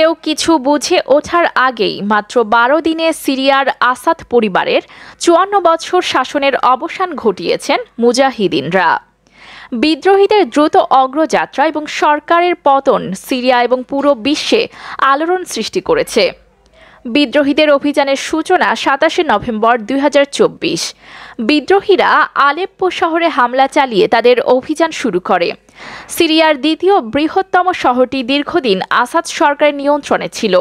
কেউ কিছু বুঝে ওঠার আগেই মাত্র ১২ দিনে সিরিয়ার আসাদ পরিবারের ৫৪ বছর শাসনের অবসান ঘটিয়েছেন মুজাহিদিনরা। বিদ্রোহীদের দ্রুত অগ্রযাত্রা এবং সরকারের পতন সিরিয়া এবং পুরো বিশ্বে আলোড়ন সৃষ্টি করেছে। বিদ্রোহীদের অভিযানের সূচনা ২৭ নভেম্বর ২০২৪। বিদ্রোহীরা আলেপ্পো শহরে হামলা চালিয়ে তাদের অভিযান শুরু করে। সিরিয়ার দ্বিতীয় বৃহত্তম শহরটি দীর্ঘদিন আসাদ সরকারের নিয়ন্ত্রণে ছিল।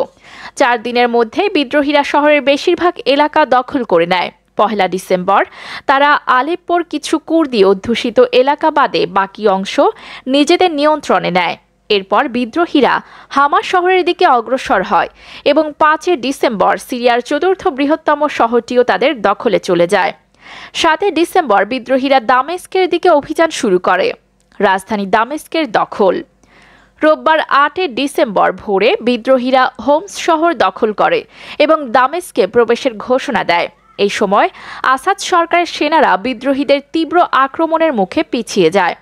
৪ দিনের মধ্যে বিদ্রোহীরা শহরের বেশিরভাগ এলাকা দখল করে নেয়। ১ ডিসেম্বর তারা আলেপ্পোর কিছু কুর্দি অধ্যুষিত এলাকা বাদে বাকি অংশ নিজেদের নিয়ন্ত্রণে নেয়। এরপর বিদ্রোহীরা হামা শহরের দিকে অগ্রসর হয় এবং ৫ ডিসেম্বর সিরিয়ার চতুর্থ বৃহত্তম শহরটিও তাদের দখলে চলে যায়। ৭ ডিসেম্বর বিদ্রোহীরা দামেস্কের দিকে অভিযান শুরু করে। রাজধানী দামেস্কের দখল। রোববার ৮ ডিসেম্বর ভোরে বিদ্রোহীরা হোমস শহর দখল করে এবং দামেস্কে প্রবেশের ঘোষণা দেয়। এই সময় আসাদ সরকারের সেনারা বিদ্রোহীদের তীব্র আক্রমণের মুখে পিছিয়ে যায়।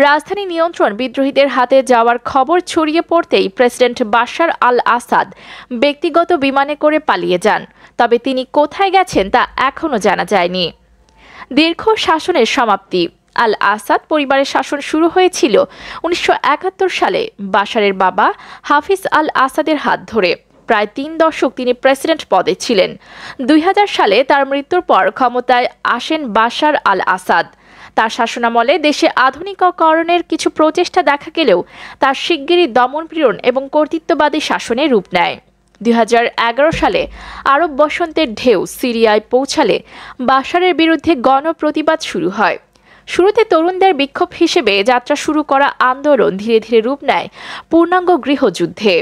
রাজধানী নিয়ন্ত্রণ বিদ্রোহীদের হাতে যাওয়ার খবর ছড়িয়ে পড়তেই প্রেসিডেন্ট বাশার আল আসাদ ব্যক্তিগত বিমানে করে পালিয়ে যান। তবে তিনি কোথায় গেছেন তা এখনও জানা যায়নি। দীর্ঘ শাসনের সমাপ্তি। আল আসাদ পরিবারের শাসন শুরু হয়েছিল ১৯৭১ সালে বাশারের বাবা হাফিজ আল আসাদের হাত ধরে। প্রায় ৩ দশক তিনি প্রেসিডেন্ট পদে ছিলেন। ২০০০ সালে তার মৃত্যুর পর ক্ষমতায় আসেন বাশার আল আসাদ। তার শাসনামলে দেশে আধুনিকীকরণের কিছু প্রচেষ্টা দেখা গেলেও তার শিগগিরই দমনপীড়ন এবং কর্তৃত্ববাদী শাসনে রূপ নেয়। ২০১১ সালে আরব বসন্তের ঢেউ সিরিয়ায় পৌঁছালে বাশারের বিরুদ্ধে গণপ্রতিবাদ শুরু হয়। শুরুতে তরুণদের বিক্ষোভ হিসেবে যাত্রা শুরু করা আন্দোলন ধীরে ধীরে রূপ নেয় পূর্ণাঙ্গ গৃহযুদ্ধে।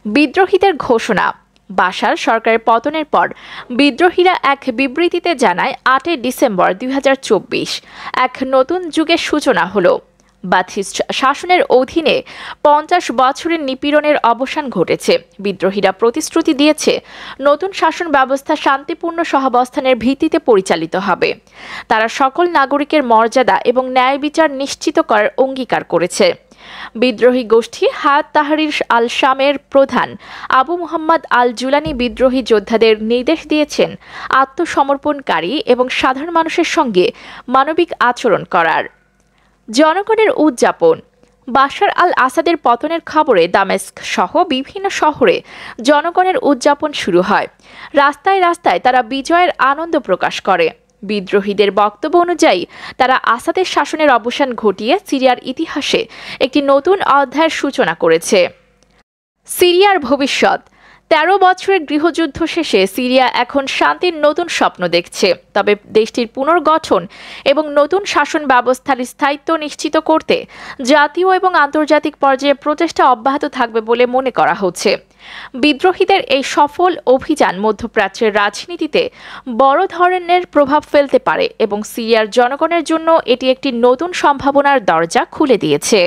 বিদ্রোহীদের ঘোষণা। বাশার সরকারের পতনের পর বিদ্রোহীরা এক বিবৃতিতে জানায় ৮ ডিসেম্বর ২০২৪ এক নতুন যুগের সূচনা হলো। বাথিস্ট শাসনের অধীনে ৫০ বছরের নিপীড়নের অবসান ঘটেছে। বিদ্রোহীরা প্রতিশ্রুতি দিয়েছে নতুন শাসন ব্যবস্থা শান্তিপূর্ণ সহাবস্থানের ভিত্তিতে পরিচালিত হবে। তারা সকল নাগরিকের মর্যাদা এবং ন্যায় বিচার নিশ্চিত করার অঙ্গীকার করেছে। বিদ্রোহী গোষ্ঠী হায়াত তাহরির আল শামের প্রধান আবু মুহাম্মদ আল জুলানি বিদ্রোহী যোদ্ধাদের নির্দেশ দিয়েছেন আত্মসমর্পণকারী এবং সাধারণ মানুষের সঙ্গে মানবিক আচরণ করার। জনগণের উদযাপন। বাশার আল আসাদের পতনের খবরে দামেস্ক সহ বিভিন্ন শহরে জনগণের উদযাপন শুরু হয়। রাস্তায় রাস্তায় তারা বিজয়ের আনন্দ প্রকাশ করে। বিদ্রোহীদের বক্তব্য অনুযায়ী তারা আসাদের শাসনের অবসান ঘটিয়ে সিরিয়ার ইতিহাসে একটি নতুন অধ্যায়ের সূচনা করেছে। সিরিয়ার ভবিষ্যৎ। ১৩ বছরের গৃহযুদ্ধ শেষে সিরিয়া এখন শান্তির নতুন স্বপ্ন দেখছে। তবে দেশটির পুনর্গঠন এবং নতুন শাসন ব্যবস্থার স্থায়িত্ব নিশ্চিত করতে জাতীয় এবং আন্তর্জাতিক পর্যায়ে প্রচেষ্টা অব্যাহত থাকবে বলে মনে করা হচ্ছে। বিদ্রোহীদের এই সফল অভিযান মধ্যপ্রাচ্যের রাজনীতিতে বড় ধরনের প্রভাব ফেলতে পারে এবং সিরিয়ার জনগণের জন্য এটি একটি নতুন সম্ভাবনার দরজা খুলে দিয়েছে।